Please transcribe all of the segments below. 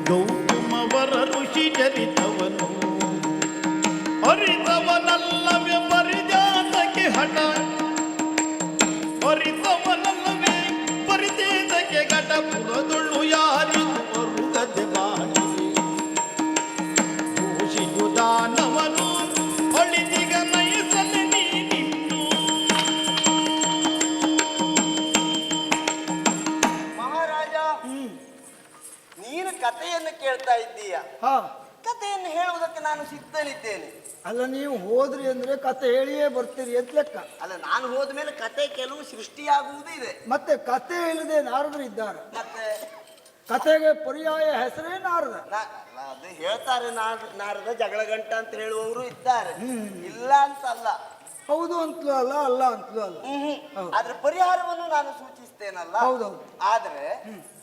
ಗೌತಮವರ ಋಷಿ ಚರಿತವನು ಅರಿತವನಲ್ಲವೇ ಪರಿಜಾತಕ್ಕೆ ಹಠ, ಅರಿತವನಲ್ಲವೇ ಪರಿಚೇತಕ್ಕೆ ಘಟ, ಪುರದೊಳ್ಳು ಯಾರಿಗೂ ಮರುಗದೆ ಬಾಣಿಸಿ ಘೋಷಿಯು ದಾನವನು ಒಳಿತಿಗ ನಯಿಸಲು ನೀನಿನ್ನು. ಮಹಾರಾಜ, ನೀನು ಕಥೆಯನ್ನು ಕೇಳ್ತಾ ಇದ್ದೀಯ. ಕಥೆಯನ್ನು ಹೇಳುವುದಕ್ಕೆ ನಾನು ಸಿದ್ಧನಿದ್ದೇನೆ. ಅಲ್ಲ, ನೀವು ಹೋದ್ರಿ ಅಂದ್ರೆ ಕತೆ ಹೇಳಿಯೇ ಬರ್ತೀರಿ ಅಂತ ಲೆಕ್ಕ. ಅಲ್ಲ, ನಾನು ಹೋದ ಮೇಲೆ ಕತೆ ಕೆಲವು ಸೃಷ್ಟಿಯಾಗುವುದು ಇದೆ. ಮತ್ತೆ ಕತೆ ಇಲ್ಲದೆ ನಾರದರು ಇದ್ದಾರೆ. ಮತ್ತೆ ಕತೆಗೆ ಪರ್ಯಾಯ ಹೆಸರೇ ನಾರದ. ಅದು ಹೇಳ್ತಾರೆ, ನಾರದ ಜಗಳ ಗಂಟ ಅಂತ ಹೇಳುವವರು ಇದ್ದಾರೆ, ಇಲ್ಲ ಅಂತಲ್ಲ. ಹೌದು ಅಂತಲೂ ಅಲ್ಲ, ಅಲ್ಲ ಅಂತಲೂ ಅಲ್ಲ. ಆದ್ರೆ ಪರಿಹಾರವನ್ನು ನಾನು ಸೂಚಿಸ್ತೇನಲ್ಲ. ಹೌದೌದು. ಆದ್ರೆ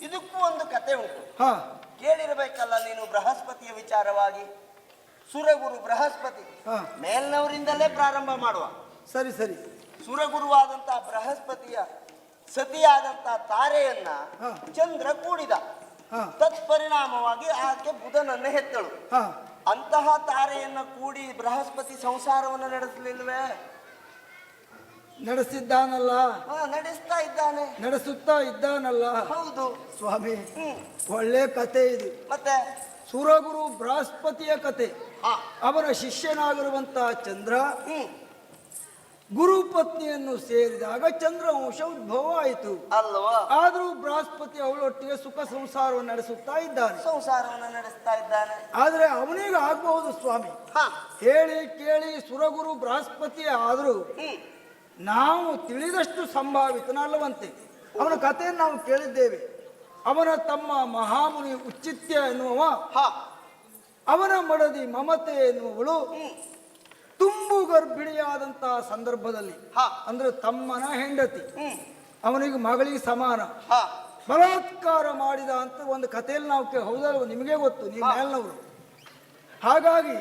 ಇದಕ್ಕೂ ಒಂದು ಕತೆ ಉಂಟು. ಕೇಳಿರಬೇಕಲ್ಲ ನೀನು, ಬೃಹಸ್ಪತಿಯ ವಿಚಾರವಾಗಿ. ಸುರಗುರು ಬೃಹಸ್ಪತಿ, ಮೇಲ್ನವರಿಂದಲೇ ಪ್ರಾರಂಭ ಮಾಡುವ. ಸರಿ ಸರಿ. ಸುರಗುರುವಾದಂತಹ ಬೃಹಸ್ಪತಿಯ ಸತಿಯಾದಂತಹ ತಾರೆಯನ್ನ ಚಂದ್ರ ಕೂಡಿದ. ತತ್ಪರಿಣಾಮವಾಗಿ ಆಕೆ ಬುಧನನ್ನು ಹೆತ್ತಳು. ಅಂತಹ ತಾರೆಯನ್ನ ಕೂಡಿ ಬೃಹಸ್ಪತಿ ಸಂಸಾರವನ್ನು ನಡೆಸಲಿಲ್ವೇ? ನಡೆಸಿದ್ದಾನಲ್ಲ. ನಡೆಸ್ತಾ ಇದ್ದಾನೆ, ನಡೆಸುತ್ತಾ ಇದ್ದಾನಲ್ಲ. ಹೌದು ಸ್ವಾಮಿ, ಒಳ್ಳೆ ಕತೆ ಇದು. ಮತ್ತೆ ಸುರಗುರು ಬೃಹಸ್ಪತಿಯ ಕತೆ. ಅವರ ಶಿಷ್ಯನಾಗಿರುವಂತಹ ಚಂದ್ರ ಗುರು ಪತ್ನಿಯನ್ನು ಸೇರಿದಾಗ ಚಂದ್ರವಂಶ ಉದ್ಭವ ಆಯಿತು ಅಲ್ವಾ? ಆದರೂ ಬೃಹಸ್ಪತಿ ಅವಳೊಟ್ಟಿಗೆ ಸುಖ ಸಂಸಾರವನ್ನು ನಡೆಸುತ್ತಾ ಇದ್ದಾನೆ. ಸಂಸಾರವನ್ನು ನಡೆಸ್ತಾ ಇದ್ದಾನೆ. ಆದ್ರೆ ಅವನಿಗೆ ಆಗಬಹುದು ಸ್ವಾಮಿ. ಹೇಳಿ ಕೇಳಿ ಸುರಗುರು ಬೃಹಸ್ಪತಿ ಆದರೂ ನಾವು ತಿಳಿದಷ್ಟು ಸಂಭಾವಿತನಲ್ಲವಂತೆ. ಅವನ ಕಥೆಯನ್ನು ನಾವು ಕೇಳಿದ್ದೇವೆ. ಅವನ ತಮ್ಮ ಮಹಾಮುನಿ ಉಚ್ಚಿತ್ಯ ಎನ್ನುವ, ಅವನ ಮಡದಿ ಮಮತೆ ಎನ್ನುವಳು ತುಂಬು ಗರ್ಭಿಣಿಯಾದಂತಹ ಸಂದರ್ಭದಲ್ಲಿ, ಅಂದ್ರೆ ತಮ್ಮನ ಹೆಂಡತಿ ಅವನಿಗೆ ಮಗಳಿಗೆ ಸಮಾನ, ಬಲಾತ್ಕಾರ ಮಾಡಿದ ಅಂತ ಒಂದು ಕಥೆಯಲ್ಲಿ ನಾವು ಹೌದಲ್ವ? ನಿಮಗೆ ಗೊತ್ತು, ನೀವು ಮೇಲ್ನವರು. ಹಾಗಾಗಿ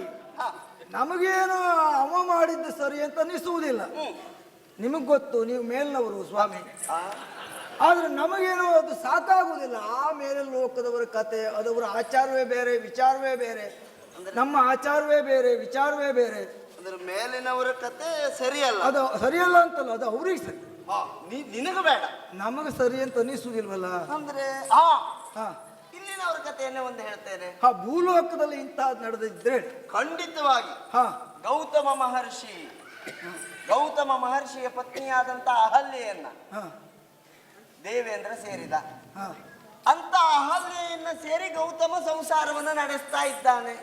ನಮಗೇನು ಅವ ಮಾಡಿದ್ದು ಸರಿ ಅಂತ ಅನಿಸುವುದಿಲ್ಲ. ನಿಮಗ್ ಗೊತ್ತು, ನೀವು ಮೇಲ್ನವರು ಸ್ವಾಮಿ. ಆದ್ರೆ ನಮಗೇನೋ ಅದು ಸಾಕಾಗುವುದಿಲ್ಲ. ಆ ಮೇಲೆ ಲೋಕದವರ ಕತೆ, ಅದವರ ಆಚಾರವೇ ಬೇರೆ, ವಿಚಾರವೇ ಬೇರೆ. ನಮ್ಮ ಆಚಾರವೇ ಬೇರೆ, ವಿಚಾರವೇ ಬೇರೆ. ಅದ್ರ ಮೇಲಿನವರ ಕತೆ ಸರಿಯಲ್ಲ. ಅದು ಸರಿಯಲ್ಲ ಅಂತಲ್ಲ, ಅದು ಅವ್ರಿಗೆ ಸರಿ, ನಿನಗ ಬೇಡ, ನಮಗೆ ಸರಿ ಅಂತ ಅನಿಸುವುದಿಲ್ವಲ್ಲ. ಅಂದ್ರೆ ಇಲ್ಲಿನವರ ಕಥೆಯನ್ನೇ ಒಂದು ಹೇಳ್ತೇನೆ. ಭೂಲೋಕದಲ್ಲಿ ಇಂತಹ ನಡೆದಿದ್ರೆ ಖಂಡಿತವಾಗಿ ಗೌತಮ ಮಹರ್ಷಿಯ ಪತ್ನಿಯಾದಂತ ಅಹಲ್ಯೆಯನ್ನ ದೇವೇಂದ್ರ ಸೇರಿದ. ಅಂತ ಅಹಲ್ಯೆಯನ್ನ ಸೇರಿ ಗೌತಮ ಸಂಸಾರವನ್ನ ನಡೆಸ್ತಾ ಇದ್ದಾನೆ.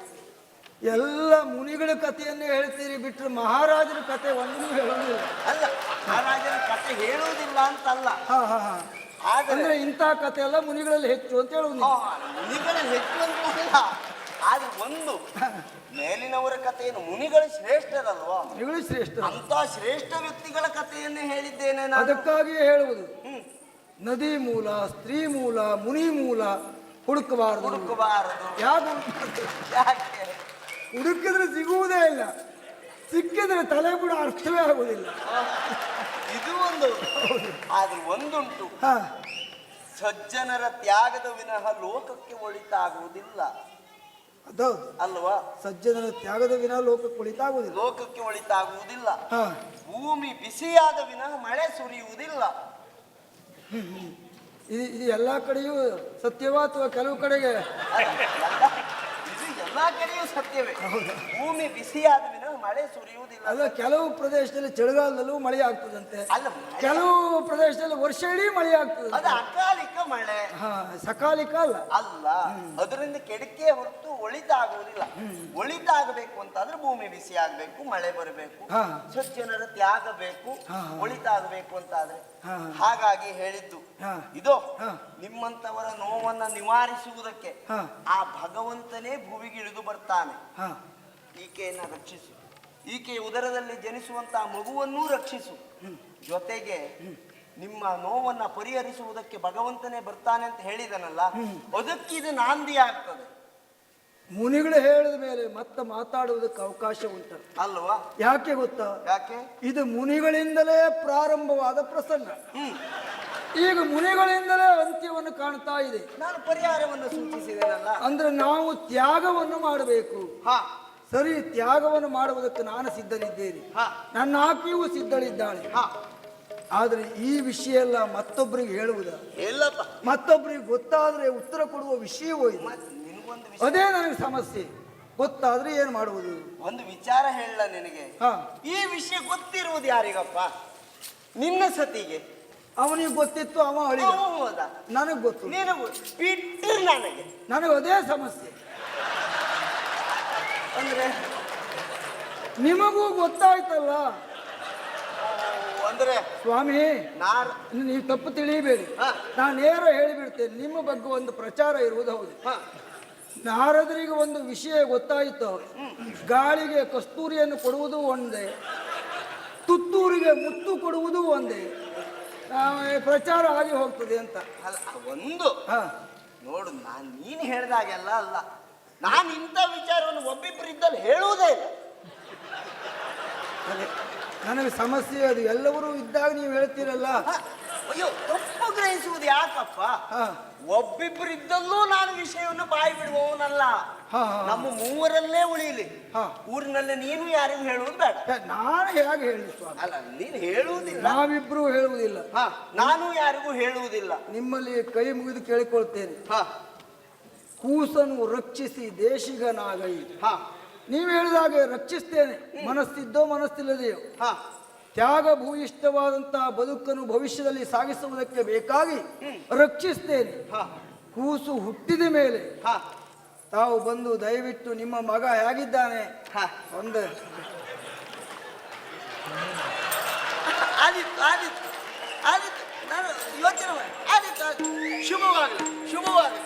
ಎಲ್ಲ ಮುನಿಗಳ ಕಥೆಯನ್ನೇ ಹೇಳ್ತೀರಿ ಬಿಟ್ರೆ ಮಹಾರಾಜರ ಕತೆ ಒಂದೂ ಹೇಳುವುದಿಲ್ಲ. ಅಲ್ಲ, ಮಹಾರಾಜರ ಕತೆ ಹೇಳುವುದಿಲ್ಲ ಅಂತಲ್ಲ. ಆದ್ರೆ ಇಂತಹ ಕತೆ ಎಲ್ಲ ಮುನಿಗಳಲ್ಲಿ ಹೆಚ್ಚು ಅಂತ ಹೇಳುವುದು. ಮುನಿಗಳಲ್ಲಿ ಹೆಚ್ಚು ಅಂತಲ್ಲ, ಆದ್ರೆ ಒಂದು ಮೇಲಿನವರ ಕಥೆಯನ್ನು ಮುನಿಗಳು ಶ್ರೇಷ್ಠರಲ್ವಾ? ಮುನಿಗಳು ಶ್ರೇಷ್ಠ. ಅಂತ ಶ್ರೇಷ್ಠ ವ್ಯಕ್ತಿಗಳ ಕಥೆಯನ್ನೇ ಹೇಳಿದ್ದೇನೆ ನಾನು. ಅದಕ್ಕಾಗಿಯೇ ಹೇಳುವುದು, ನದಿ ಮೂಲ, ಸ್ತ್ರೀ ಮೂಲ, ಮುನಿ ಮೂಲ ಹುಡುಕಬಾರದು. ಯಾಕೆ? ಹುಡುಕಿದ್ರೆ ಸಿಗುವುದೇ ಇಲ್ಲ, ಸಿಕ್ಕಿದ್ರೆ ತಲೆ ಕೂಡ ಅರ್ಥವೇ ಆಗುವುದಿಲ್ಲ. ಇದು ಒಂದು. ಆದ್ರೆ ಒಂದುಂಟು, ಸಜ್ಜನರ ತ್ಯಾಗದ ವಿನಃ ಲೋಕಕ್ಕೆ ಒಳಿತಾಗುವುದಿಲ್ಲ. ಅದೌದು ಅಲ್ವಾ? ಸಜ್ಜನರ ತ್ಯಾಗದ ವಿನಃ ಲೋಕಕ್ಕೆ ಒಳಿತಾಗುವುದಿಲ್ಲ. ಲೋಕಕ್ಕೆ ಒಳಿತಾಗುವುದಿಲ್ಲ. ಭೂಮಿ ಬಿಸಿಯಾದ ವಿನಃ ಮಳೆ ಸುರಿಯುವುದಿಲ್ಲ. ಇದು ಎಲ್ಲಾ ಕಡೆಯೂ ಸತ್ಯವಾ ಅಥವಾ ಕೆಲವು ಕಡೆಗೆ? ಇದು ಎಲ್ಲಾ ಕಡೆಯೂ ಸತ್ಯವೇ. ಭೂಮಿ ಬಿಸಿಯಾದ ವಿನಃ ಮಳೆ ಸುರಿಯುವುದಿಲ್ಲ. ಅಲ್ಲ, ಕೆಲವು ಪ್ರದೇಶದಲ್ಲಿ ಚಳಿಗಾಲದಲ್ಲೂ ಮಳೆ ಆಗ್ತದಂತೆ, ಕೆಲವು ಪ್ರದೇಶದಲ್ಲಿ ವರ್ಷ ಇಡೀ ಮಳೆ ಆಗ್ತದೆ. ಅದು ಅಕಾಲಿಕ ಮಳೆ, ಸಕಾಲಿಕ ಅಲ್ಲ. ಅಲ್ಲ, ಅದರಿಂದ ಕೆಡಕೆ ಹೊರತು ಒಳಿತಾಗುವುದಿಲ್ಲ. ಒಳಿತಾಗಬೇಕು ಅಂತಾದ್ರೆ ಭೂಮಿ ಬಿಸಿ ಆಗ್ಬೇಕು, ಮಳೆ ಬರಬೇಕು, ಸಜ್ಜನರ ತ್ಯಾಗ ಬೇಕು, ಒಳಿತಾಗಬೇಕು ಅಂತಾದ್ರೆ. ಹಾಗಾಗಿ ಹೇಳಿದ್ದು ಇದು, ನಿಮ್ಮಂತವರ ನೋವನ್ನ ನಿವಾರಿಸುವುದಕ್ಕೆ ಆ ಭಗವಂತನೇ ಭೂಮಿಗೆ ಇಳಿದು ಬರ್ತಾನೆ. ಈಕೆಯನ್ನ ರಕ್ಷಿಸು, ಈಕೆಯ ಉದರದಲ್ಲಿ ಜನಿಸುವಂತಹ ಮಗುವನ್ನೂ ರಕ್ಷಿಸು. ಜೊತೆಗೆ ನಿಮ್ಮ ನೋವನ್ನ ಪರಿಹರಿಸುವುದಕ್ಕೆ ಭಗವಂತನೇ ಬರ್ತಾನೆ ಅಂತ ಹೇಳಿದನಲ್ಲ, ಅದಕ್ಕೆ ಇದು ನಾಂದಿ ಆಗ್ತದೆ. ಮುನಿಗಳು ಹೇಳಿದ ಮೇಲೆ ಮತ್ತೆ ಮಾತಾಡುವುದಕ್ಕೆ ಅವಕಾಶ ಉಂಟು ಅಲ್ವಾ? ಯಾಕೆ ಗೊತ್ತಾ? ಯಾಕೆ? ಇದು ಮುನಿಗಳಿಂದಲೇ ಪ್ರಾರಂಭವಾದ ಪ್ರಸಂಗ. ಈಗ ಮುನಿಗಳಿಂದಲೇ ಅಂತ್ಯವನ್ನು ಕಾಣ್ತಾ ಇದೆ. ನಾನು ಪರಿಹಾರವನ್ನು ಸೂಚಿಸಿದ್ದೇನಲ್ಲ, ಅಂದ್ರೆ ನಾವು ತ್ಯಾಗವನ್ನು ಮಾಡಬೇಕು. ಹಾ ಸರಿ, ತ್ಯಾಗವನ್ನು ಮಾಡುವುದಕ್ಕೆ ನಾನು ಸಿದ್ಧನಿದ್ದೇನೆ, ಹಾ ನನ್ನ ಆಕೆಯೂ ಸಿದ್ಧಳಿದ್ದಾಳೆ. ಹಾ ಆದ್ರೆ ಈ ವಿಷಯ ಎಲ್ಲ ಮತ್ತೊಬ್ಬರಿಗೆ ಹೇಳುವುದ, ಎಲ್ಲಪ್ಪ ಮತ್ತೊಬ್ಬರಿಗೆ ಗೊತ್ತಾದ್ರೆ ಉತ್ತರ ಕೊಡುವ ವಿಷಯವೋ ಇದು. ನಿನಗೊಂದು ಅದೇ ನನಗೆ ಸಮಸ್ಯೆ. ಗೊತ್ತಾದ್ರೆ ಏನು ಮಾಡುವುದು? ಒಂದು ವಿಚಾರ ಹೇಳ ನಿನಗೆ. ಹಾ, ಈ ವಿಷಯ ಗೊತ್ತಿರುವುದು ಯಾರಿಗಪ್ಪ? ನಿನ್ನ ಸತಿಗೆ. ಅವನಿಗೆ ಗೊತ್ತಿತ್ತು, ಅವ ಅಳಿದ. ಹೌದಾ? ನನಗೆ ಗೊತ್ತು. ನೀನು ಬಿಟ್ಟು ನನಗೆ ಅದೇ ಸಮಸ್ಯೆ. ಅಂದ್ರೆ ನಿಮಗೂ ಗೊತ್ತಾಯ್ತಲ್ಲ ಅಂದ್ರೆ ಸ್ವಾಮಿ. ನೀವು ತಪ್ಪು ತಿಳಿಯಬೇಡಿ, ನಾನು ನೇರ ಹೇಳಿಬಿಡ್ತೇನೆ. ನಿಮ್ಮ ಬಗ್ಗೆ ಒಂದು ಪ್ರಚಾರ ಇರುವುದು ಹೌದು. ನಾರದರಿಗೆ ಒಂದು ವಿಷಯ ಗೊತ್ತಾಯಿತು. ಗಾಳಿಗೆ ಕಸ್ತೂರಿಯನ್ನು ಕೊಡುವುದು ಒಂದೇ, ತುತ್ತೂರಿಗೆ ಮುತ್ತು ಕೊಡುವುದು ಒಂದೇ. ಪ್ರಚಾರ ಆಗಿ ಹೋಗ್ತದೆ ಅಂತ. ಅಲ್ಲ ಒಂದು ನೋಡು, ನೀನು ಹೇಳ್ದಾಗೆಲ್ಲ ಅಲ್ಲ. ನಾನು ಇಂಥ ವಿಚಾರವನ್ನು ಒಬ್ಬಿಬ್ಬರಿದ್ದಲ್ಲಿ ಹೇಳುವುದೇ ಇಲ್ಲ. ನನಗೆ ಸಮಸ್ಯೆ ಅದು. ಎಲ್ಲರೂ ಇದ್ದಾಗ ನೀವು ಹೇಳ್ತೀರಲ್ಲ. ಅಯ್ಯೋ, ತಪ್ಪು ಗ್ರಹಿಸುವುದು ಯಾಕಪ್ಪ? ಒಬ್ಬಿಬ್ಬರಿದ್ದಲ್ಲೂ ನಾನು ವಿಷಯವನ್ನು ಬಾಯಿ ಬಿಡುವವನಲ್ಲ. ನಮ್ಮ ಮೂವರಲ್ಲೇ ಉಳಿಯಲಿ. ಊರಿನಲ್ಲಿ ನೀನು ಯಾರಿಗೂ ಹೇಳುವುದು ಬೇಡ. ನಾನು ಹೇಗೆ ಹೇಳಿ ಸ್ವಾಮಿ? ಅಲ್ಲ, ನೀನು ಹೇಳುವುದಿಲ್ಲ, ನಾವಿಬ್ರು ಹೇಳುವುದಿಲ್ಲ, ನಾನು ಯಾರಿಗೂ ಹೇಳುವುದಿಲ್ಲ. ನಿಮ್ಮಲ್ಲಿ ಕೈ ಮುಗಿದು ಕೇಳಿಕೊಳ್ತೇನೆ. ಕೂಸನ್ನು ರಕ್ಷಿಸಿ ದೇಶಿಗನಾಗೈ. ನೀವು ಹೇಳಿದಾಗೆ ರಕ್ಷಿಸ್ತೇನೆ, ಮನಸ್ಸಿದ್ದೋ ಮನಸ್ಸಿಲ್ಲದೆಯೋ. ತ್ಯಾಗ ಭೂಯಿಷ್ಠವಾದಂತಹ ಬದುಕನ್ನು ಭವಿಷ್ಯದಲ್ಲಿ ಸಾಗಿಸುವುದಕ್ಕೆ ಬೇಕಾಗಿ ರಕ್ಷಿಸ್ತೇನೆ. ಕೂಸು ಹುಟ್ಟಿದ ಮೇಲೆ ತಾವು ಬಂದು ದಯವಿಟ್ಟು ನಿಮ್ಮ ಮಗ ಹೇಗಿದ್ದಾನೆ ಒಂದು ಆದಿತ್ತು ಆದಿತ್ತು ಆದಿತ್ತು ನಾನು ಯೋಚನೆ ಮಾಡಿ. ಆದಿತ್ತು, ಶುಭವಾಗಲಿ, ಶುಭವಾಗಲಿ.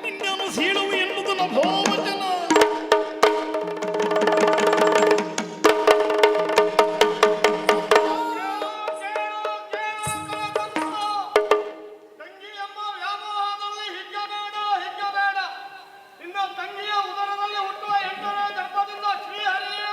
ನಿನ್ನನ್ನು ಸೀಳುವು ಎನ್ನುವುದು ನಭೋವಚನ. ತಂಗಿಯ ಉದರದಲ್ಲಿ ಹುಟ್ಟುವ 8ನೇ ಗರ್ಭದಿಂದ ಶ್ರೀಹರಿಯೇ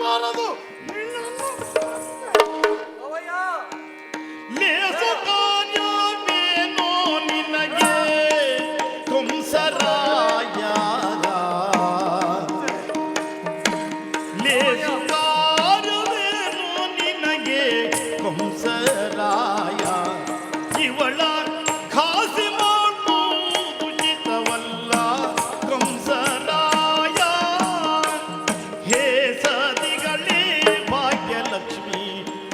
ಬಿಡಬಾರದು ನಿನ್ನನ್ನು. ಅವಯ್ಯ ಲೇಸು ಕಾರ್ಯವೇನೋ ನಿನಗೆ ಕಂಸರಾಯ. ಲೇಸು ಕಾರ್ಯವೇನೋ ನಿನಗೆ ಕಂಸರಾಯ. ಇವಳ ಖಾಸಿ ಮಾಡುವುದು ಚಿತ್ತವಲ್ಲ ಕಂಸರಾಯ. ಹೇ ಸದಿಗಳೇ ಭಾಗ್ಯಲಕ್ಷ್ಮಿ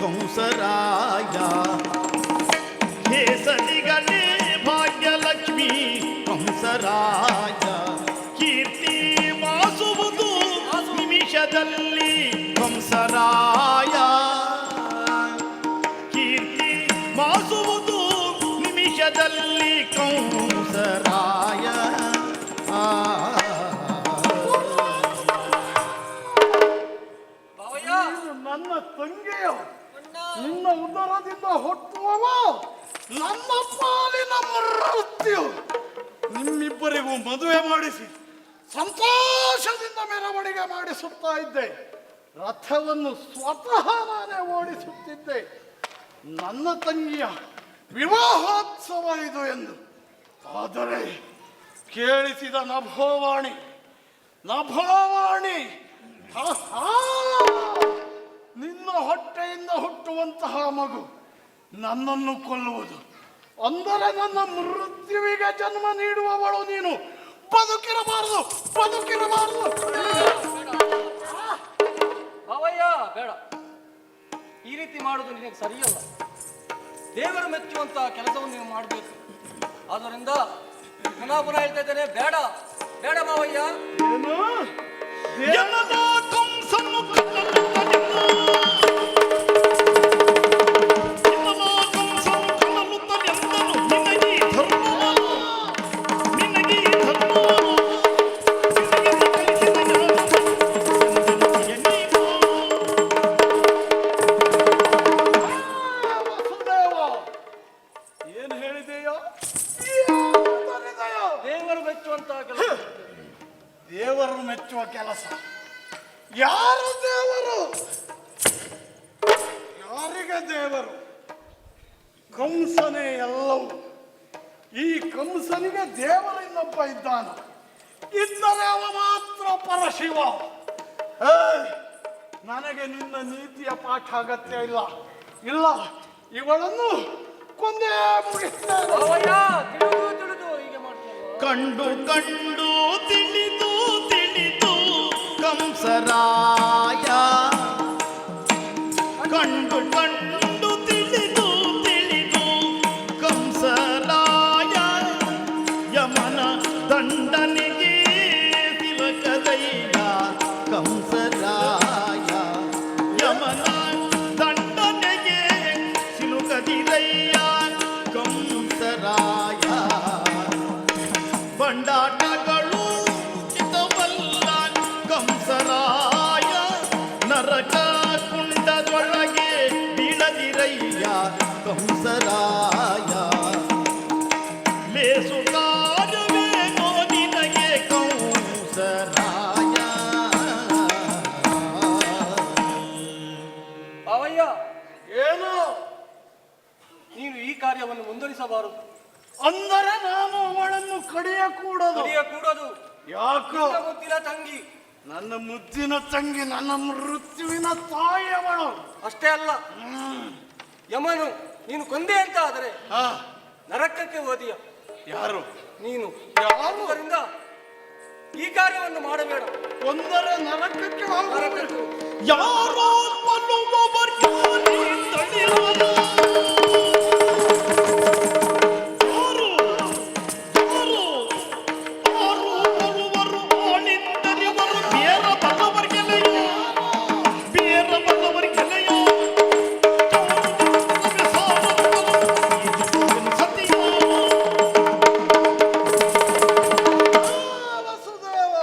ಕಂಸರಾಯ. ಹೇ ಸದಿಗಳೇ ಭಾಗ್ಯಲಕ್ಷ್ಮಿ ಕಂಸರಾಯ. ಕೀರ್ತಿ ವಾಸುವುದು ನಿಮಿಷದಲ್ಲಿ ಕಂಸರಾಯ. ಕೀರ್ತಿ ವಾಸುವುದು ನಿಮಿಷದಲ್ಲಿ ಕಂಸರಾಯ. ಅವಯ್ಯ ನೀನು ನನ್ನ ತಂಗಿಯು, ನಿನ್ನ ಉದರದಿಂದ ಹುಟ್ಟುವವ ನನ್ನ ಪಾಲಿನ ಮೃತ್ಯು. ನಿಮ್ಮಿಬ್ಬರಿಗೂ ಮದುವೆ ಮಾಡಿಸಿ ಸಂತೋಷದಿಂದ ಮೆರವಣಿಗೆ ಮಾಡಿಸುತ್ತಾ ಇದ್ದೆ. ರಥವನ್ನು ಸ್ವತಃ ನಾನೇ ಓಡಿಸುತ್ತಿದ್ದೆ. ನನ್ನ ತಂಗಿಯ ವಿವಾಹೋತ್ಸವ ಇದು ಎಂದು. ಆದರೆ ಕೇಳಿಸಿದ ನಭೋವಾಣಿ ಆಹಾ! ನಿನ್ನ ಹೊಟ್ಟೆಯಿಂದ ಹುಟ್ಟುವಂತಹ ಮಗು ನನ್ನನ್ನು ಕೊಲ್ಲುವುದು ಅಂದರೆ ನನ್ನ ಮೃತ್ಯುವಿಗೆ ಜನ್ಮ ನೀಡುವವಳು ನೀನು. ಬದುಕಿರಬಾರದು. ಅವಯ್ಯ ಬೇಡ, ಈ ರೀತಿ ಮಾಡುವುದು ನಿನಗೆ ಸರಿಯಲ್ಲ. ದೇವರು ಮೆಚ್ಚುವಂತಹ ಕೆಲಸವನ್ನು ನೀವು ಮಾಡಬೇಕು. ಆದ್ದರಿಂದ ಪುನಃ ಹೇಳ್ತಾ ಇದ್ದೇನೆ, ಬೇಡ ಬೇಡ ಮಾವಯ್ಯ. ಏನು? ಯಮನ ಕಂಸನು ಕಲ್ಲುತ್ತಲೆಂದು. ಯಮನ ಕಂಸನು ಕಲ್ಲುತ್ತಲೆಂದನು. ನಿನಗೆ ಈ ಧರ್ಮವನ್ನು, ನಿನಗೆ ಈ ಧರ್ಮವನ್ನು, ನಿನಗೆ ಕಲಿಸಿದ ಜ್ಞಾನವನ್ನು ಎಂದೆನಿಸಿಯ ನೀನು. ವಸುದೇವ, ಏನು ಹೇಳಿದೆಯೋ? ದೇವರು ಮೆಚ್ಚುವಂತಹ ಕೆಲಸ. ದೇವರು ಮೆಚ್ಚುವ ಕೆಲಸ. ಯಾರು ದೇವರು? ಯಾರಿಗೆ ದೇವರು? ಕಂಸನೇ ಎಲ್ಲವೂ. ಈ ಕಂಸನಿಗೆ ದೇವರು ಇನ್ನೊಬ್ಬ ಇದ್ದಾನ. ಇದ್ದರೆ ಅವ ಮಾತ್ರ ಪರಶಿವ. ನನಗೆ ನಿನ್ನ ನೀತಿಯ ಪಾಠ ಅಗತ್ಯ ಇಲ್ಲ. ಇವಳನ್ನು ಕೊಂದೇ ಮುಗಿಸ್ತೇನೆ. ಅವಯ್ಯ ತಿಳಿದು ಹೀಗೆ ಮಾಡ್ತೀಯಲ್ಲ. ಕಂಡು ತಿಳಿದು ಕಂಸರಾಯ. ಕಂಡು ತಿಳಿದು ಕಂಸರಾಯ. ಯಮನ ದಂಡನಿಗೆ ತಿಲಕದಯ್ಯ ಕಂಸರಾಯ. ಯಮನ ದಂಡನೆಗೆ ಸಿಲುಕದಿರಯ್ಯ ಕಂಸರಾಯ. ಬಂಡಾಟಗಳು ಚಿತ್ತವಲ್ಲ ಕಂಸರಾಯ. ನರಕ ಕುಂಡದೊಳಗೆ ಬೀಳದಿರಯ್ಯ ಕಂಸರಾಯ. ಲೇಸು ಕಾರ್ಯವೇನೋ ನಿನಗೆ ಕಂಸರಾಯ. ಅವಯ್ಯ ಏನು? ನೀನು ಈ ಕಾರ್ಯವನ್ನು ಮುಂದುವರಿಸಬಾರದು. ಅಂದರೆ ನಾನು ಅವಳನ್ನು ಕಡಿಯಕೂಡದು. ಕೂಡದು. ಯಾಕೋ? ನಿನ್ನ ಮುದ್ದಿನ ತಂಗಿ. ನನ್ನ ಮುದ್ದಿನ ತಂಗಿ, ನನ್ನ ಮೃತ್ಯುವಿನ ತಾಯಿಯವಳು. ಅಷ್ಟೇ ಅಲ್ಲ, ಯಮನು ನೀನು ಕೊಂದೆ ಅಂತ ಆದರೆ ನರಕಕ್ಕೆ ಓದಿಯ. ಯಾರು? ನೀನು. ಯಾರು? ಆದ್ದರಿಂದ ಈ ಕಾರ್ಯವನ್ನು ಮಾಡಬೇಡ. ಒಂದರ ನರಕಕ್ಕೆ ನರಕಕ್ಕೆ ಯಾರೋ ಕೊಲ್ಲುವವರು ಯಾರೇ ತಡೆಯಲ್ಲ. ಯಾರು ಬರುವರು ಆಳಿಂದಲಿವರು ಬೇರ ಬಲ್ಲವರಿಗೆಲೆಯ ಸತ್ಯ. ವಸುದೇವ,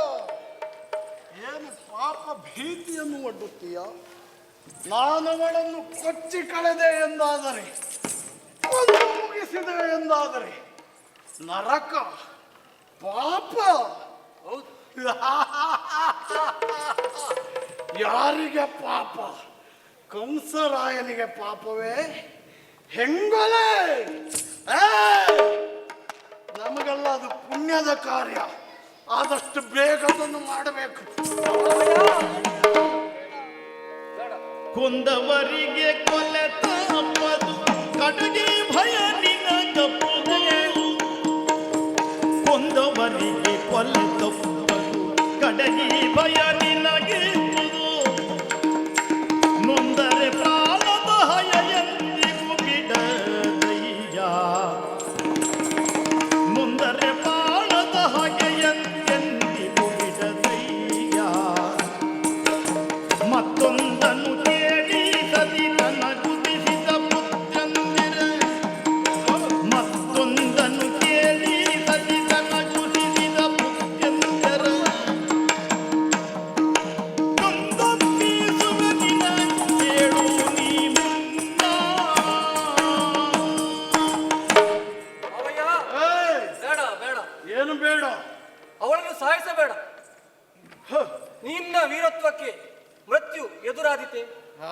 ಏನು ಪಾಪ ಭೀತಿಯನ್ನು ಒಡ್ಡುತ್ತೀಯ? ನಾನವಳನ್ನು ಕೊಚ್ಚಿ ಕಳೆದೆ ಎಂದಾದರೆ, ಕೊಂದು ಮುಗಿಸಿದೆ ಎಂದಾದರೆ ನರಕ ಪಾಪ. ಹೌದು. ಯಾರಿಗೆ ಪಾಪ? ಕಂಸರಾಯನಿಗೆ ಪಾಪವೇ? ಹೆಂಗೊಲೆ? ನಮಗೆಲ್ಲ ಅದು ಪುಣ್ಯದ ಕಾರ್ಯ. ಆದಷ್ಟು ಬೇಗ ಅದನ್ನು ಮಾಡಬೇಕು. ಕೊಂದವರಿಗೆ ಕೊಲೆ ತಪ್ಪದು, ಕಡೆಗೆ ಭಯ ನಿನಗಪ್ಪದು. ಕೊಂದವರಿಗೆ ಕೊಲೆ ತಪ್ಪದು, ಕಡೆಗೆ ಭಯ ನಿನಗೆ. ನೊಂದರೆ ಪ್ರಾಣದ ಹಯ ಎಂದಿಗೂ ಬಿಡದಯ್ಯ. ನೊಂದರೆ ಪ್ರಾಣದ ಹಯ ಎಂದೆಂದಿಗೂ ಬಿಡದಯ್ಯ. ಮತ್ತೊಂದನ್ನು ಕೇಳಿ ಸದಿ ನನಗುದಿಸಿದ ಪುತ್ರಂದಿರ. ಮತ್ತೊಂದನ್ನು ಕೇಳಿ ಸದಿ ನನಗುದಿಸಿದ ಪುತ್ರಂದಿರ. ಕೊಂದೊಪ್ಪಿಸುವ ದಿನ ಕೇಳು ನೀ ಮುನ್ನ. ಅವಯ್ಯ, ಏಯ್! ಬೇಡ ಬೇಡ, ಏನು ಬೇಡ? ಅವಳನ್ನು ಸಾಯಿಸಬೇಡ. ನಿನ್ನ ವೀರತ್ವಕ್ಕೆ ಮೃತ್ಯು ಎದುರಾದೀತೆ ಆ?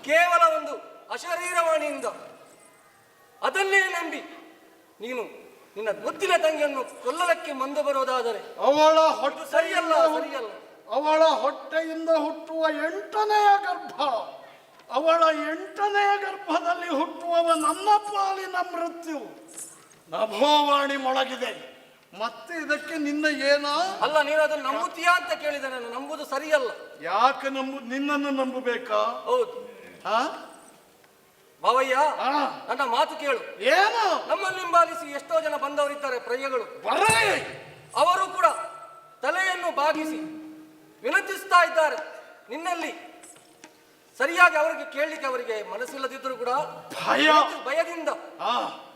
ಕೇವಲ ಒಂದು ಅಶರೀರವಾಣಿಯಿಂದ. ಅದನ್ನೇ ನಂಬಿ ನೀನು ನಿನ್ನ ಮುದ್ದಿನ ತಂಗಿಯನ್ನು ಕೊಲ್ಲಲಕ್ಕೆ ಮುಂದೆ ಬರೋದಾದರೆ ಅವಳ ಇದು ಸರಿಯಲ್ಲ, ಸರಿಯಲ್ಲ. ಅವಳ ಹೊಟ್ಟೆಯಿಂದ ಹುಟ್ಟುವ 8ನೆಯ ಗರ್ಭ. ಅವಳ 8ನೆಯ ಗರ್ಭದಲ್ಲಿ ಹುಟ್ಟುವವ ನನ್ನ ಪಾಲಿನ ಮೃತ್ಯು. ನಭೋವಾಣಿ ಮೊಳಗಿದೆ. ಮತ್ತೆ ಇದಕ್ಕೆ ನಿನ್ನ ಏನ? ಅಲ್ಲ, ನೀನು ಅದನ್ನು ನಂಬುತ್ತೀಯಾ ಅಂತ ಕೇಳಿದೆ. ನಾನು ನಂಬುದು ಸರಿಯಲ್ಲ. ಯಾಕೆ ನಿನ್ನನ್ನು ನಂಬಬೇಕಾ? ಹೌದು ಆ? ಭಾವಯ್ಯ, ಆ? ನನ್ನ ಮಾತು ಕೇಳು. ಏನು? ನಮ್ಮನ್ನು ಹಿಂಬಾಲಿಸಿ ಎಷ್ಟೋ ಜನ ಬಂದವರಿದ್ದಾರೆ, ಪ್ರಜೆಗಳು. ಬರೇ ಅವರು ಕೂಡ ತಲೆಯನ್ನು ಬಾಗಿಸಿ ವಿನಂತಿಸ್ತಾ ಇದ್ದಾರೆ ನಿನ್ನಲ್ಲಿ. ಸರಿಯಾಗಿ ಅವರಿಗೆ ಕೇಳಲಿಕ್ಕೆ ಅವರಿಗೆ ಮನಸ್ಸಿಲ್ಲದಿದ್ದರೂ ಕೂಡ ಭಯ, ಭಯದಿಂದ ಆ,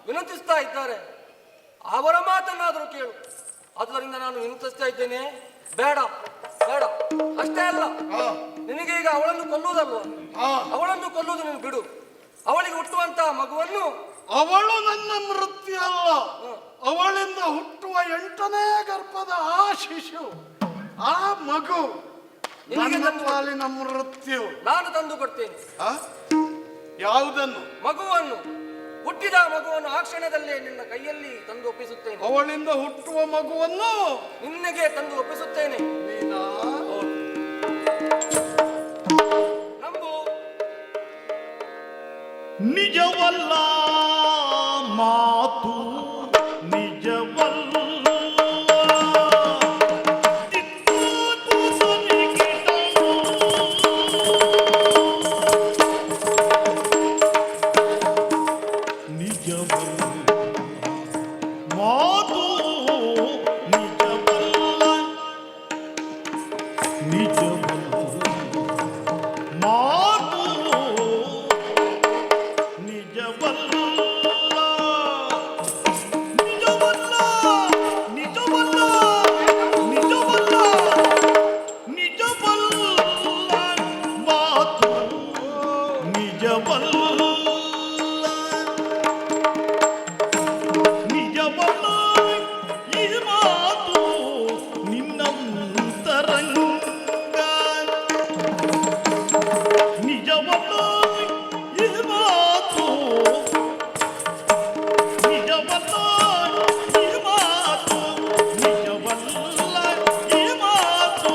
ವಿನಂತಿಸ್ತಾ ಇದ್ದಾರೆ. ಅವರ ಮಾತನ್ನಾದರೂ ಕೇಳು. ಆದ್ದರಿಂದ ನಾನು ವಿನಂತಿಸ್ತಾ ಇದ್ದೇನೆ, ಬೇಡ ಬೇಡ. ಅಷ್ಟೇ ಅಲ್ಲ, ಆ, ನಿನಗೆ ಈಗ ಅವಳನ್ನು ಕೊಲ್ಲುವುದಲ್ವ? ಆ. ಅವಳನ್ನು ಕೊಲ್ಲುವುದು ನೀನು ಬಿಡು. ಅವಳಿಗೆ ಹುಟ್ಟುವಂತಹ ಮಗುವನ್ನು ಅವಳು ನನ್ನ ಮೃತ್ಯು ಅಲ್ಲ. ಅವಳಿಂದ ಹುಟ್ಟುವ 8ನೇ ಗರ್ಭದ ಆ ಶಿಶು, ಆ ಮಗು ನನ್ನ ಪಾಲಿನ ಮೃತ್ಯು. ನಾನು ತಂದು ಕೊಡ್ತೇನೆ. ಆ? ಯಾವುದನ್ನು? ಮಗುವನ್ನು, ಹುಟ್ಟಿದ ಮಗುವನ್ನು ಆ ಕ್ಷಣದಲ್ಲೇ ನಿನ್ನ ಕೈಯಲ್ಲಿ ತಂದು ಒಪ್ಪಿಸುತ್ತೇನೆ. ಅವಳಿಂದ ಹುಟ್ಟುವ ಮಗುವನ್ನು ನಿನ್ನಗೆ ತಂದು ಒಪ್ಪಿಸುತ್ತೇನೆ. ನೀನಾ? ನಂಬು. ನಿಜವಲ್ಲ ಮಾತು, ನಿಜವಲ್ಲ ದಿಕ್ಕು ಸನಿಗಿದನು. ನಿಜವಲ್ಲ ಮಾತು, ನಿಜವಲ್ಲ ನಿಜವಲ್ಲ ಮಾತು, ನಿಜವಲ್ಲ ನಿಜವಲ್ಲ ನಿಜವಲ್ಲ ನಿಜವಲ್ಲ ನಿಜವಲ್ಲ ಮಾತು, ನಿಜವಲ್ಲ ನಿಜವಲ್ಲ ಈ ಮಾತು ನಿನ್ನಂತರಂಗ. ನಿಜವಲ್ಲ ಈ ಮಾತು, ನಿಜವಲ್ಲ ಈ ಮಾತು, ನಿಜವಲ್ಲ ಈ ಮಾತು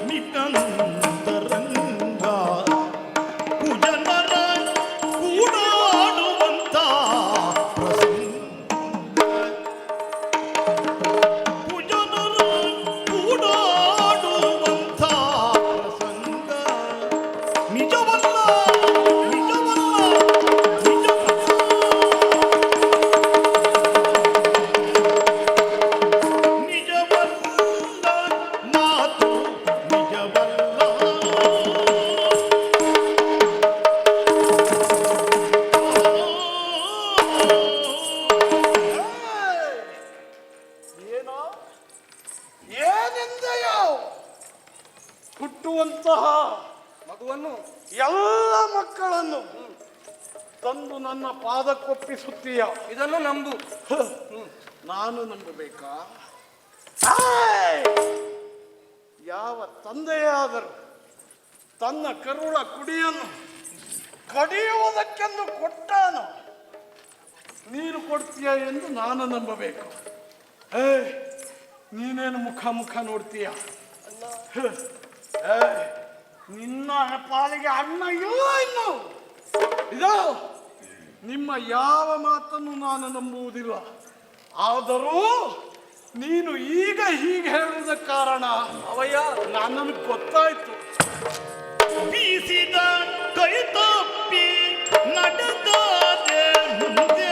ನಿನ್ನಂತರಂಗ. ಕುಜನರ ಕೂಡಾಡುವಂತ ಪ್ರಸಂಗ. ಕುಜನರ ಕೂಡಾಡುವಂತ ಪ್ರಸಂಗ. ನಿಜವಲ್ಲ ನಿಜವಲ್ಲ ನಿಜವಲ್ಲ ಮಾತು, ನಿಜವಲ್ಲ. ಏನೋ? ಏನೆಂದೆಯೋ? ಹುಟ್ಟುವಂತಹ ಮಗುವನ್ನು ಎಲ್ಲ ಮಕ್ಕಳನ್ನು ತಂದು ನನ್ನ ಪಾದಕ್ಕೊಪ್ಪಿಸುತ್ತೀಯ. ಇದನ್ನು ನಂಬು. ನಾನು ನಂಬಬೇಕಾ? ಹಾಯ್! ಯಾವ ತಂದೆಯಾದರೂ ತನ್ನ ಕರುಳ ಕುಡಿಯನ್ನು ಕಡಿಯುವುದಕ್ಕೆಂದು ಕೊಟ್ಟಾನು. ನೀನು ಕೊಡ್ತೀಯ ಎಂದು ನಾನು ನಂಬಬೇಕು. ನೀನೇನು ಮುಖ ನೋಡ್ತೀಯ? ನಿನ್ನ ಪಾಲಿಗೆ ಅಣ್ಣ ಇನ್ನು ಇದು ನಿಮ್ಮ ಯಾವ ಮಾತನ್ನು ನಾನು ನಂಬುವುದಿಲ್ಲ. ಆದರೂ ನೀನು ಈಗ ಹೀಗೆ ಹೇಳುವುದಕ್ಕೆ ಕಾರಣ ಅವಯ್ಯ, ನನ್ನನ್ನು ಗೊತ್ತಾಯ್ತು. ಬೀಸಿದ ಕೈ ತಪ್ಪಿ ನಡೆದಾದೆ ಮುಂದೆ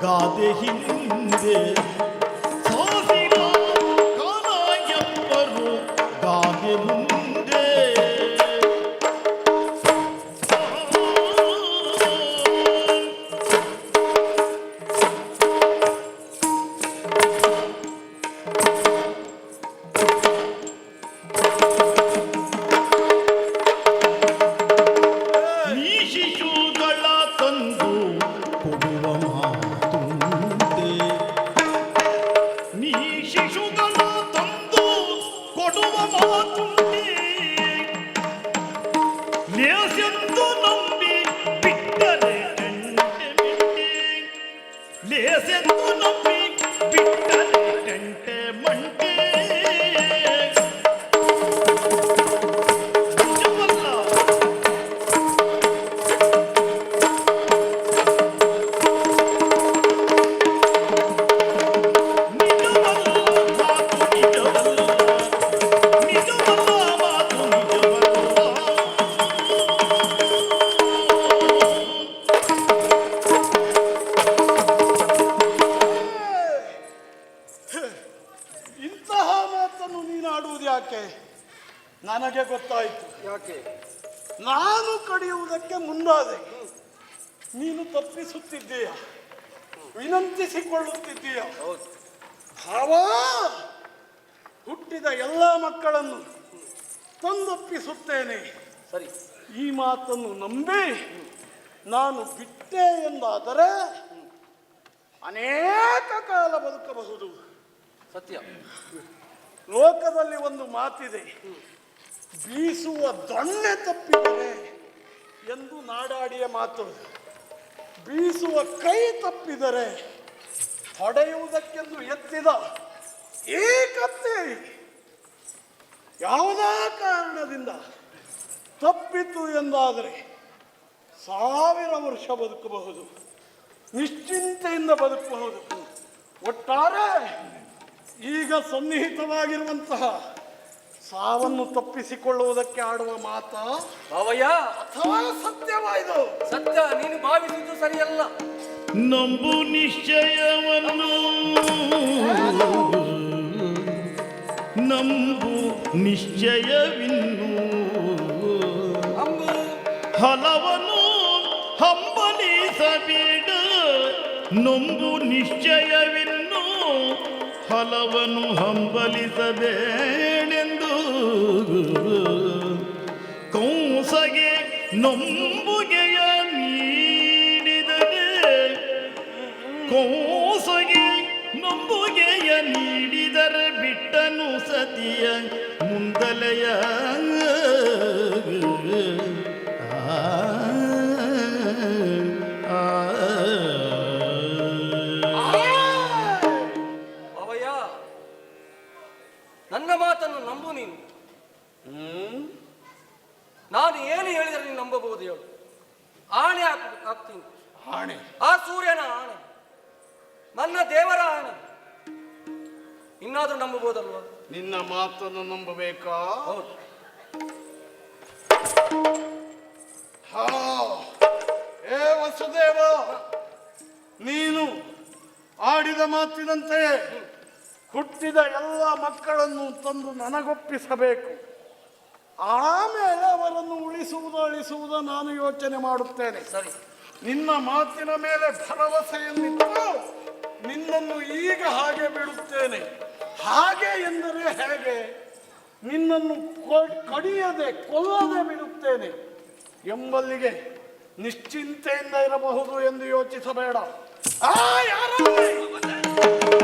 ಗಾದೆ ಹಿಂದೆ ಸೋಸಿನ ಕಾಲ ಎಂಬರು ಗಾದೆ ಮುಂದೆ ನೀ ಶಿಶುಗಳ ತಂದು ಕೊಡುವ ಮಾತುಂಟೆ, ನೀ ಶಿಶುಗಳ ತಂದು ಕೊಡುವ ಮಾತುಂಟೆ, ಲೇಸೆಂದು ನಂಬಿ ಬಿಟ್ಟರೆ ಟೆಂಟೆ ಮಿಂಟೆ, ಲೇಸೆಂದು ನಂಬಿ ಬಿಟ್ಟರೆ ಟೆಂಟೆ ಮಂಟೆ. ಇಂತಹ ಮಾತನ್ನು ನೀನಾಡುವುದು ಯಾಕೆ? ನನಗೆ ಗೊತ್ತಾಯಿತು. ಯಾಕೆ? ನಾನು ಕಡಿಯುವುದಕ್ಕೆ ಮುಂದಾದೆ, ನೀನು ತಪ್ಪಿಸುತ್ತಿದ್ದೀಯ, ವಿನಂತಿಸಿಕೊಳ್ಳುತ್ತಿದ್ದೀಯ. ಭಾವ, ಹುಟ್ಟಿದ ಎಲ್ಲ ಮಕ್ಕಳನ್ನು ತಂದೊಪ್ಪಿಸುತ್ತೇನೆ. ಸರಿ, ಈ ಮಾತನ್ನು ನಂಬಿ ನಾನು ಬಿಟ್ಟೆ ಎಂದಾದರೆ ಅನೇಕ ಕಾಲ ಬದುಕಬಹುದು. ಸತ್ಯ. ಲೋಕದಲ್ಲಿ ಒಂದು ಮಾತಿದೆ, ಬೀಸುವ ದೊಣ್ಣೆ ತಪ್ಪಿದರೆ ಎಂದು ನಾಡಾಡಿಯ ಮಾತು. ಬೀಸುವ ಕೈ ತಪ್ಪಿದರೆ ಹೊಡೆಯುವುದಕ್ಕೆಂದು ಎತ್ತಿದ ಈ ಕತ್ತಿ ಯಾವುದೇ ಕಾರಣದಿಂದ ತಪ್ಪಿತು ಎಂದಾದರೆ 1000 ವರ್ಷ ಬದುಕಬಹುದು, ನಿಶ್ಚಿಂತೆಯಿಂದ ಬದುಕಬಹುದು. ಒಟ್ಟಾರೆ ಈಗ ಸನ್ನಿಹಿತವಾಗಿರುವಂತಹ ಸಾವನ್ನು ತಪ್ಪಿಸಿಕೊಳ್ಳುವುದಕ್ಕೆ ಆಡುವ ಮಾತ ಅವಯ್ಯ, ಅಥವಾ ಸತ್ಯವಾಯಿತು? ಸತ್ಯ. ನೀನು ಭಾವಿಸಿದ್ದು ಸರಿಯಲ್ಲ. ನಂಬು ನಿಶ್ಚಯವನ್ನು, ನಂಬು ನಿಶ್ಚಯವಿನ್ನು, ಅಂಬು ಹಲವನು ಹಂಬಲಿಸಬೇಡ. ನಂಬು ನಿಶ್ಚಯವಿನ್ನು, ಹಲವನು ಹಂಬಲಿಸಬೇಡೆಂದು ಕೌಸಗೆ ನಂಬುಗೆಯ ನೀಡಿದರೆ, ಕೌಸಗೆ ನಂಬುಗೆಯ ನೀಡಿದರೆ ಬಿಟ್ಟನು ಸತಿಯ ಮುಂದಲೆಯ. ಅವಯ್ಯ, ನನ್ನ ಮಾತನ್ನು ನಂಬು ನೀನು. ನಾನು ಏನು ಹೇಳಿದರೆ ನೀನು ನಂಬಬಹುದು ಹೇಳು? ಆಣೆ ಹಾಕ್ತೀನಿ. ಆಣೆ? ಆ ಸೂರ್ಯನ ಆಣೆ, ನನ್ನ ದೇವರ ಆಣೆ. ಇನ್ನಾದ್ರೂ ನಂಬಬಹುದಲ್ವಾ? ನಿನ್ನ ಮಾತನ್ನು ನಂಬಬೇಕಾ? ಹೌದು. ಹಾ, ಏ ವಸುದೇವ, ನೀನು ಆಡಿದ ಮಾತಿನಂತೆ ಹುಟ್ಟಿದ ಎಲ್ಲ ಮಕ್ಕಳನ್ನು ತಂದು ನನಗೊಪ್ಪಿಸಬೇಕು. ಆಮೇಲೆ ಅವರನ್ನು ಉಳಿಸುವುದು ಅಳಿಸುವುದು ನಾನು ಯೋಚನೆ ಮಾಡುತ್ತೇನೆ. ಸರಿ. ನಿನ್ನ ಮಾತಿನ ಮೇಲೆ ಭರವಸೆಯನ್ನಿಟ್ಟು ನಿನ್ನನ್ನು ಈಗ ಹಾಗೆ ಬಿಡುತ್ತೇನೆ. ಹಾಗೆ ಎಂದರೆ ಹೇಗೆ? ನಿನ್ನನ್ನು ಕಡಿಯದೆ ಕೊಲ್ಲದೆ ಬಿಡುತ್ತೇನೆ ಎಂಬಲ್ಲಿಗೆ ನಿಶ್ಚಿಂತೆಯಿಂದ ಇರಬಹುದು ಎಂದು ಯೋಚಿಸಬೇಡ. ಯಾರು